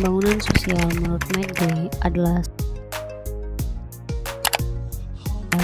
Pembangunan sosial menurut Medley adalah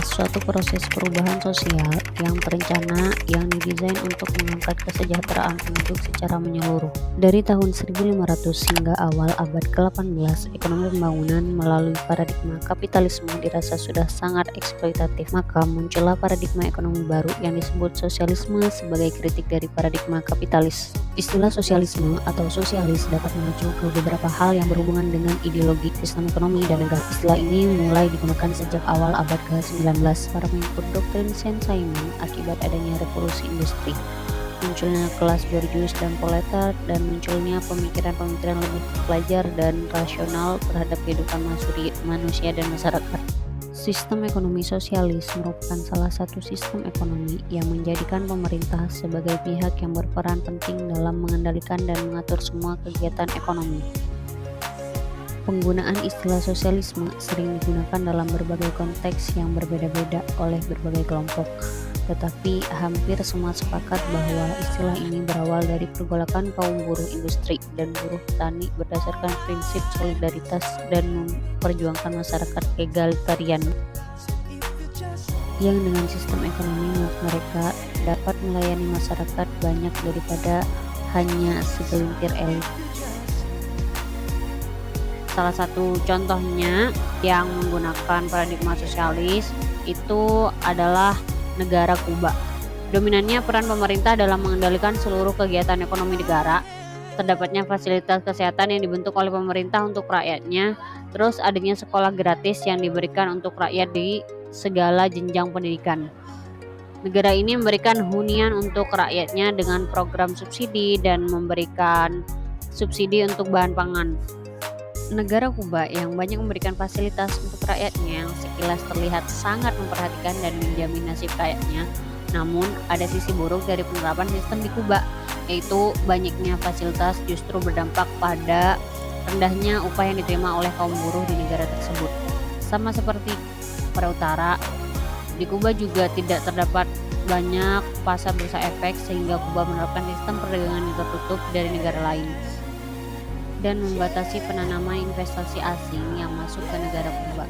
suatu proses perubahan sosial yang terencana yang didesain untuk mengangkat kesejahteraan penduduk secara menyeluruh. Dari tahun 1500 hingga awal abad ke-18, ekonomi pembangunan melalui paradigma kapitalisme dirasa sudah sangat eksploitatif. Maka muncullah paradigma ekonomi baru yang disebut sosialisme sebagai kritik dari paradigma kapitalis. Istilah sosialisme atau sosialis dapat mengacu ke beberapa hal yang berhubungan dengan ideologi, sistem ekonomi, dan negara. Istilah ini mulai digunakan sejak awal abad ke-19 para pengikut doktrin Saint-Simon akibat adanya revolusi industri, munculnya kelas borjuis dan proletar, dan munculnya pemikiran-pemikiran lebih terpelajar dan rasional terhadap kehidupan manusia dan masyarakat. Sistem ekonomi sosialis merupakan salah satu sistem ekonomi yang menjadikan pemerintah sebagai pihak yang berperan penting dalam mengendalikan dan mengatur semua kegiatan ekonomi. Penggunaan istilah sosialisme sering digunakan dalam berbagai konteks yang berbeda-beda oleh berbagai kelompok, tetapi hampir semua sepakat bahwa istilah ini berawal dari pergolakan kaum buruh industri dan buruh petani berdasarkan prinsip solidaritas dan memperjuangkan masyarakat egalitarian, yang dengan sistem ekonomi menurut mereka dapat melayani masyarakat banyak daripada hanya segelintir elit. Salah satu contohnya yang menggunakan paradigma sosialis itu adalah negara Kuba. Dominannya peran pemerintah dalam mengendalikan seluruh kegiatan ekonomi negara, terdapatnya fasilitas kesehatan yang dibentuk oleh pemerintah untuk rakyatnya, terus adanya sekolah gratis yang diberikan untuk rakyat di segala jenjang pendidikan. Negara ini memberikan hunian untuk rakyatnya dengan program subsidi dan memberikan subsidi untuk bahan pangan. Negara Kuba yang banyak memberikan fasilitas untuk rakyatnya yang sekilas terlihat sangat memperhatikan dan menjamin nasib rakyatnya, namun ada sisi buruk dari penerapan sistem di Kuba, yaitu banyaknya fasilitas justru berdampak pada rendahnya upah yang diterima oleh kaum buruh di negara tersebut. Sama seperti pada utara, di Kuba juga tidak terdapat banyak pasar bursa efek sehingga Kuba menerapkan sistem perdagangan yang tertutup dari negara lain dan membatasi penanaman investasi asing yang masuk ke negara Kuba.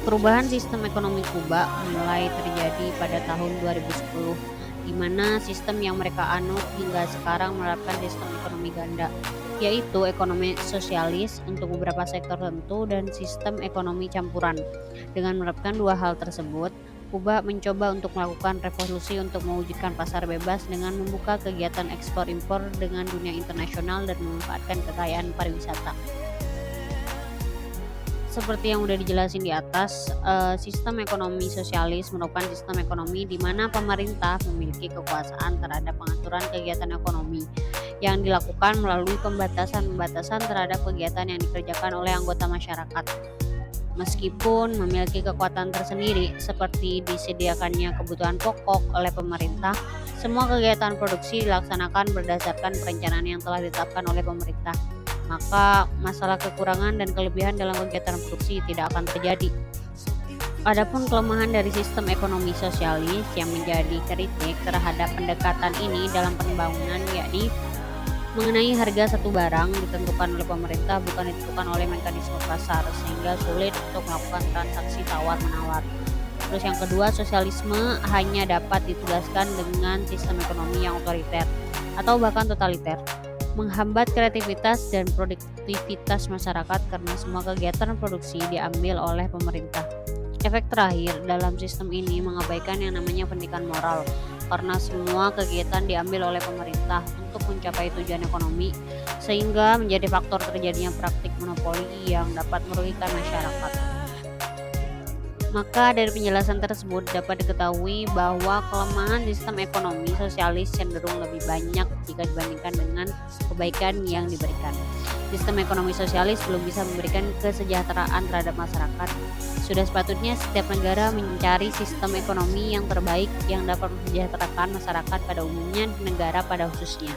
Perubahan sistem ekonomi Kuba mulai terjadi pada tahun 2010, di mana sistem yang mereka anut hingga sekarang menerapkan sistem ekonomi ganda, yaitu ekonomi sosialis untuk beberapa sektor tertentu dan sistem ekonomi campuran. Dengan menerapkan dua hal tersebut, Kuba mencoba untuk melakukan revolusi untuk mewujudkan pasar bebas dengan membuka kegiatan ekspor-impor dengan dunia internasional dan memanfaatkan kekayaan pariwisata. Seperti yang sudah dijelasin di atas, sistem ekonomi sosialis merupakan sistem ekonomi di mana pemerintah memiliki kekuasaan terhadap pengaturan kegiatan ekonomi yang dilakukan melalui pembatasan-pembatasan terhadap kegiatan yang dikerjakan oleh anggota masyarakat. Meskipun memiliki kekuatan tersendiri seperti disediakannya kebutuhan pokok oleh pemerintah, semua kegiatan produksi dilaksanakan berdasarkan perencanaan yang telah ditetapkan oleh pemerintah. Maka masalah kekurangan dan kelebihan dalam kegiatan produksi tidak akan terjadi. Adapun kelemahan dari sistem ekonomi sosialis yang menjadi kritik terhadap pendekatan ini dalam pembangunan, yakni mengenai harga satu barang ditentukan oleh pemerintah bukan ditentukan oleh mekanisme pasar, sehingga sulit untuk melakukan transaksi tawar-menawar. Terus yang kedua, sosialisme hanya dapat ditugaskan dengan sistem ekonomi yang otoriter atau bahkan totaliter, menghambat kreativitas dan produktivitas masyarakat karena semua kegiatan produksi diambil oleh pemerintah. Efek terakhir dalam sistem ini mengabaikan yang namanya pendidikan moral, karena semua kegiatan diambil oleh pemerintah untuk mencapai tujuan ekonomi, sehingga menjadi faktor terjadinya praktik monopoli yang dapat merugikan masyarakat. Maka dari penjelasan tersebut dapat diketahui bahwa kelemahan sistem ekonomi sosialis cenderung lebih banyak jika dibandingkan dengan kebaikan yang diberikan. Sistem ekonomi sosialis belum bisa memberikan kesejahteraan terhadap masyarakat. Sudah sepatutnya setiap negara mencari sistem ekonomi yang terbaik yang dapat mensejahterakan masyarakat pada umumnya dan negara pada khususnya.